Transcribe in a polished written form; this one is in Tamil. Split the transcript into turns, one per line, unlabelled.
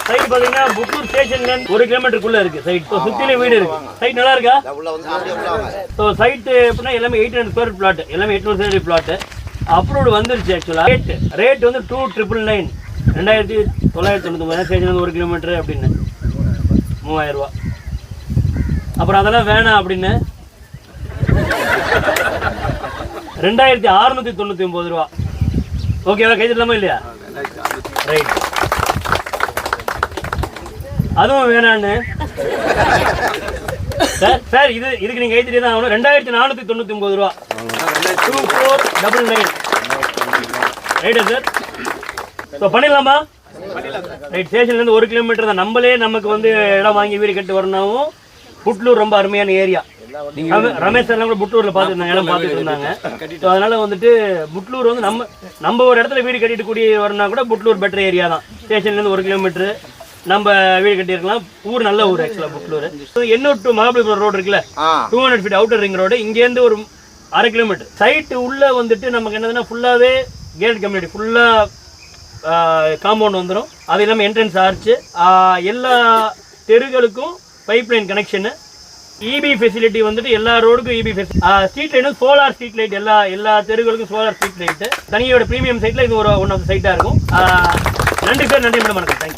சைட் பாத்தீங்கன்னா புத்தூர் ஸ்டேஷன்ல இருந்து 1 கிலோமீட்டருக்குள்ள இருக்கு சைட். சுத்திலே வீடு இருக்கு. சைட் நல்லா இருக்கா? சைட் எப்படின்னா எல்லாமே 800 ஸ்கொயர் பிளாட், எல்லாமே 800 ஸ்கொயர் பிளாட். அப்ரூவ்டு வந்துருச்சு ஆக்சுவலா. ரேட் வந்து 2999 2999 ஸ்டேஷன் 1 கிலோமீட்டர் அப்படின்னு 3000 ரூபா. அப்புறம் அதெல்லாம் வேணாம் அப்படின்னு 2699 ரூபா. ஓகேவா? கைதிடலாமா இல்லையா? ரைட். அதுவும் வேணான்னு சார் இதுக்கு நீங்க கைதிட்டே தான் ஆகணும். 2499 ரூபா. 2499. ரைட்டா சார்? ஸோ பண்ணிடலாமா? ரைட். ஸ்டேஷன்லேருந்து 1 கிலோமீட்டர் தான். நம்மளே நமக்கு வந்து இடம் வாங்கி வீடு கட்டு வரணும். புட்லூர் ரொம்ப அருமையான ஏரியா. ரமேஷ் சார்லாம் கூட புட்லூர்ல பார்த்துருந்தாங்க, இடம் பார்த்துட்டு இருந்தாங்க. ஸோ அதனால வந்துட்டு புட்லூர் வந்து நம்ம ஒரு இடத்துல வீடு கட்டிட்டு கூடிய வரணும்னா கூட புட்லூர் பெட்டர் ஏரியா தான். ஸ்டேஷன்லேருந்து 1 கிலோமீட்டர் நம்ம வீடு கட்டியிருக்கலாம். ஊர் நல்ல ஊர் ஆக்சுவலாக புட்லூர். எண்ணூர் டு மகாபலிபுரம் ரோடு இருக்குல்ல, 200 ஃபீட் அவுட்டர் ரிங் ரோடு. இங்கேருந்து ஒரு 1/2 கிலோமீட்டர். சைட்டு உள்ள வந்துட்டு நமக்கு என்னதுன்னா ஃபுல்லாகவே கேட் கம்யூனிட்டி, ஃபுல்லாக காம்பவுண்ட் வந்துடும். அது இல்லாமல் என்ட்ரன்ஸ் ஆர்ச்சு, எல்லா தெருகளுக்கும் pipe line connection, EB facility வந்துட்டு எல்லா ரோடுக்கும் இபி ஃபெசிலிட்டி. ஸ்ட்ரீட் லைட்டும் சோலார் ஸ்ட்ரீட் லைட், எல்லா தெருகளுக்கும் சோலார் ஸ்ட்ரீட் லைட்டு. தனியோட ப்ரீமியம் சைட்டில் இது ஒன் ஆஃப் சைட்டாக இருக்கும். நன்றி சார், நன்றி மேடம், வணக்கம், தேங்க்யூ.